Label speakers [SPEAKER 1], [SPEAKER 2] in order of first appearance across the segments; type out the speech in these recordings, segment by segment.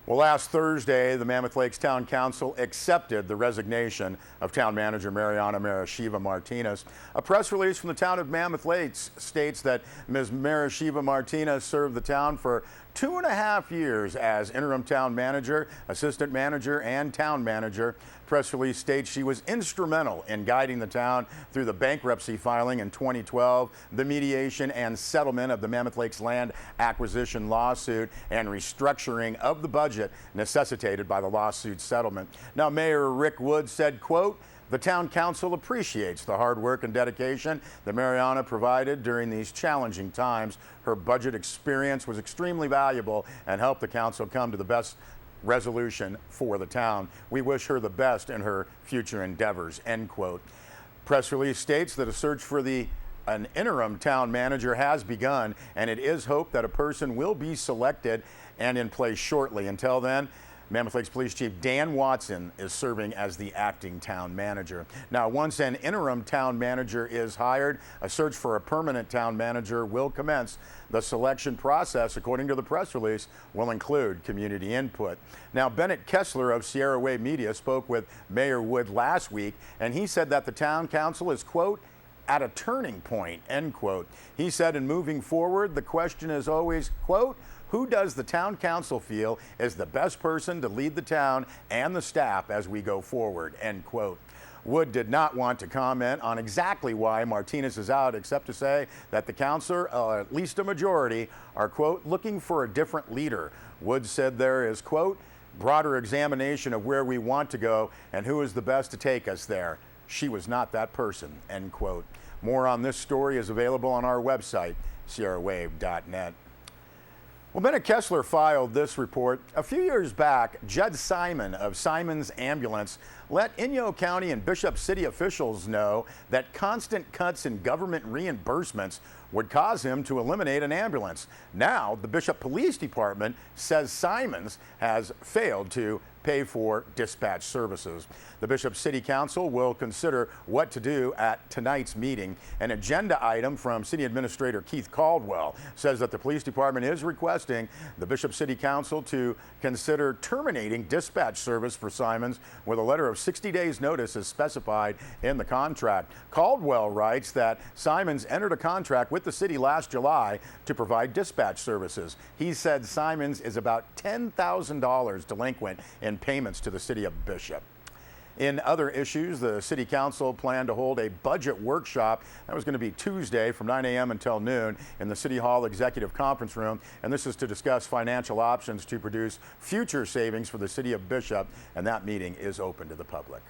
[SPEAKER 1] Well, last Thursday, the Mammoth Lakes Town Council accepted the resignation of Town Manager Mariana Marashiva Martinez. A press release from the town of Mammoth Lakes states that Ms. Marashiva Martinez served the town for 2.5 years as interim town manager, assistant manager, and town manager. Press release states she was instrumental in guiding the town through the bankruptcy filing in 2012, the mediation and settlement of the Mammoth Lakes land acquisition lawsuit, and restructuring of the budget necessitated by the lawsuit settlement. Now, Mayor Rick Wood said, quote, "The town council appreciates the hard work and dedication that Mariana provided during these challenging times. Her budget experience was extremely valuable and helped the council come to the best resolution for the town. We wish her the best in her future endeavors," end quote. Press release states that a search for an interim town manager has begun, and it is hoped that a person will be selected and in place shortly. Until then, Mammoth Lakes Police Chief Dan Watson is serving as the acting town manager. Now, once an interim town manager is hired, a search for a permanent town manager will commence. The selection process, according to the press release, will include community input. Now, Bennett Kessler of Sierra Wave Media spoke with Mayor Wood last week, and he said that the town council is, quote, "at a turning point," end quote. He said, in moving forward, the question is always, quote, "who does the town council feel is the best person to lead the town and the staff as we go forward," end quote. Wood did not want to comment on exactly why Martinez is out, except to say that the council, or at least a majority, are, quote, "looking for a different leader." Wood said there is, quote, "broader examination of where we want to go and who is the best to take us there. She was not that person," end quote. More on this story is available on our website, sierrawave.net. Well, Bennett Kessler filed this report. A few years back, Judd Simon of Simon's Ambulance let Inyo County and Bishop City officials know that constant cuts in government reimbursements would cause him to eliminate an ambulance. Now, the Bishop Police Department says Simon's has failed to pay for dispatch services. The Bishop City Council will consider what to do at tonight's meeting. An agenda item from City Administrator Keith Caldwell says that the Police Department is requesting the Bishop City Council to consider terminating dispatch service for Simon's with a letter of 60 days notice as specified in the contract. Caldwell writes that Simon's entered a contract with the city last July to provide dispatch services. He said Simon's is about $10,000 delinquent in payments to the city of Bishop. In other issues, the City Council planned to hold a budget workshop. That was going to be Tuesday from 9 a.m. until noon in the City Hall Executive Conference Room. And this is to discuss financial options to produce future savings for the city of Bishop. And that meeting is open to the public.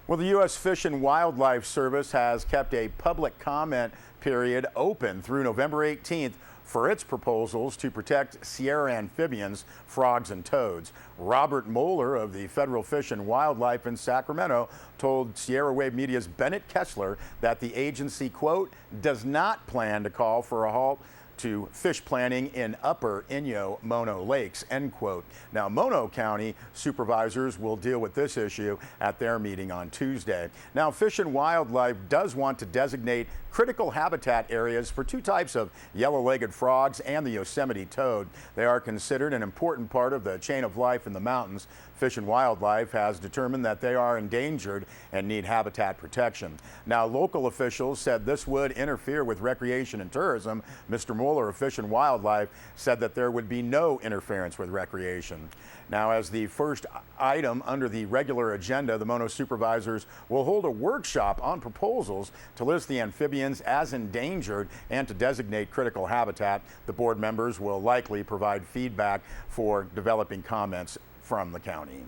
[SPEAKER 1] Well, the U.S. Fish and Wildlife Service has kept a public comment period open through November 18th for its proposals to protect Sierra amphibians, frogs, and toads. Robert Moeller of the Federal Fish and Wildlife in Sacramento told Sierra Wave Media's Bennett Kessler that the agency, quote, "does not plan to call for a halt to fish planning in upper Inyo Mono lakes," end quote. Now, Mono County supervisors will deal with this issue at their meeting on Tuesday. Now, Fish and Wildlife does want to designate critical habitat areas for two types of yellow-legged frogs and the Yosemite toad. They are considered an important part of the chain of life in the mountains. Fish and Wildlife has determined that they are endangered and need habitat protection. Now, local officials said this would interfere with recreation and tourism. Mr. Moeller of Fish and Wildlife said that there would be no interference with recreation. Now, as the first item under the regular agenda, the Mono supervisors will hold a workshop on proposals to list the amphibians as endangered and to designate critical habitat. The board members will likely provide feedback for developing comments from the county.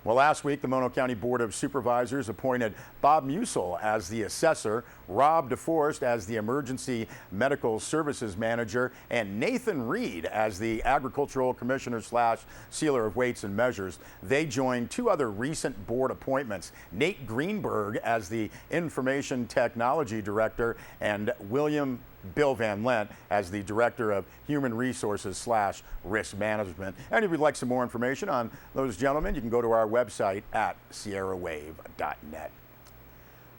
[SPEAKER 1] Well, last week, the Mono County Board of Supervisors appointed Bob Musil as the assessor, Rob DeForest as the emergency medical services manager, and Nathan Reed as the agricultural commissioner / sealer of weights and measures. They joined two other recent board appointments, Nate Greenberg as the information technology director and Bill Van Lent as the Director of Human Resources / Risk Management. And if you'd like some more information on those gentlemen, you can go to our website at sierrawave.net.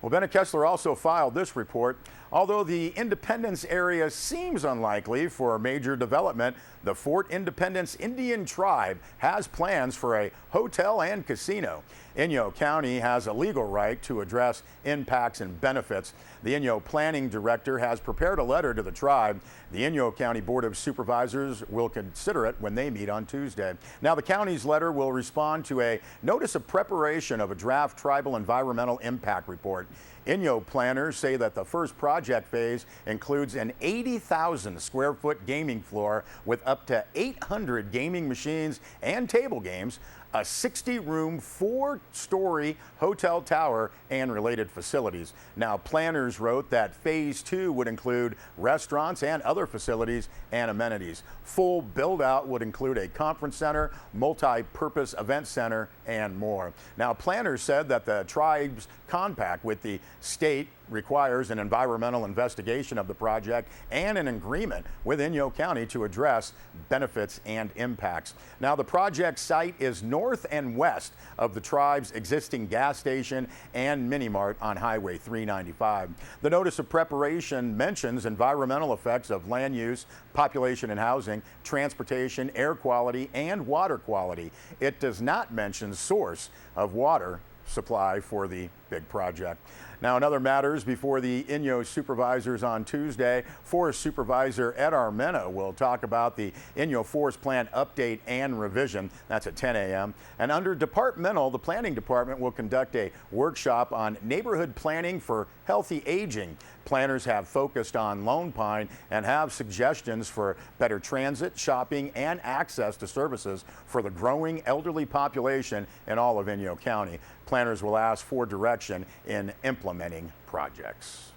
[SPEAKER 1] Well, Bennett Kessler also filed this report. Although the Independence area seems unlikely for major development, the Fort Independence Indian Tribe has plans for a hotel and casino. Inyo County has a legal right to address impacts and benefits. The Inyo Planning Director has prepared a letter to the tribe. The Inyo County Board of Supervisors will consider it when they meet on Tuesday. Now, the county's letter will respond to a notice of preparation of a draft tribal environmental impact report. Inyo planners say that the first project phase includes an 80,000 square foot gaming floor with up to 800 gaming machines and table games, a 60-room, 4-story hotel tower, and related facilities. Now, planners wrote that phase 2 would include restaurants and other facilities and amenities. Full build-out would include a conference center, multi-purpose event center, and more. Now, planners said that the tribe's compact with the state requires an environmental investigation of the project and an agreement with Inyo County to address benefits and impacts. Now, the project site is north and west of the tribe's existing gas station and mini-mart on Highway 395. The notice of preparation mentions environmental effects of land use, population and housing, transportation, air quality, and water quality. It does not mention source of water supply for the big project. Now, in other matters, before the Inyo supervisors on Tuesday, Forest Supervisor Ed Armena will talk about the Inyo Forest Plan update and revision. That's at 10 a.m. And under departmental, the Planning Department will conduct a workshop on neighborhood planning for healthy aging. Planners have focused on Lone Pine and have suggestions for better transit, shopping, and access to services for the growing elderly population in all of Inyo County. Planners will ask for direction in implementing projects.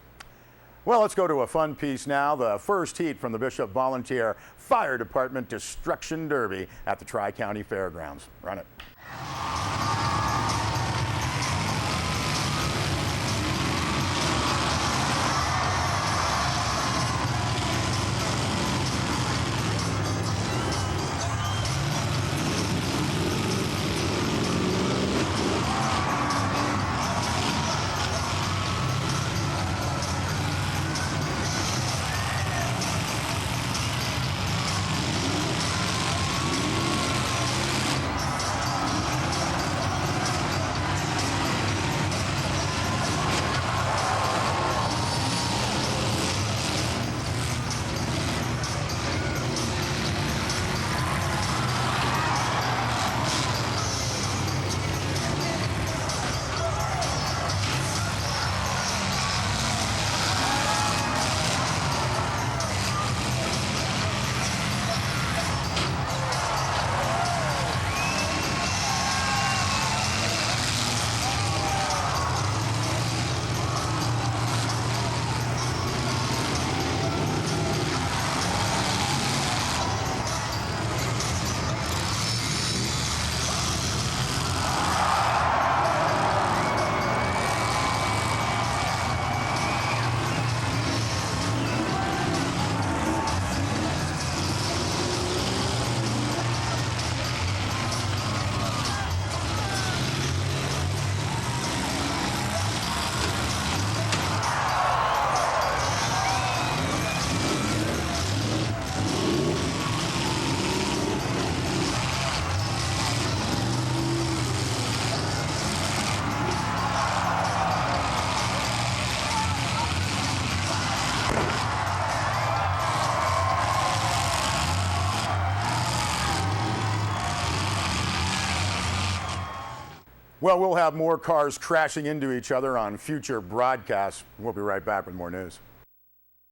[SPEAKER 1] Well, let's go to a fun piece now. The first heat from the Bishop Volunteer Fire Department Destruction Derby at the Tri-County Fairgrounds. Run it. Well, we'll have more cars crashing into each other on future broadcasts. We'll be right back with more news.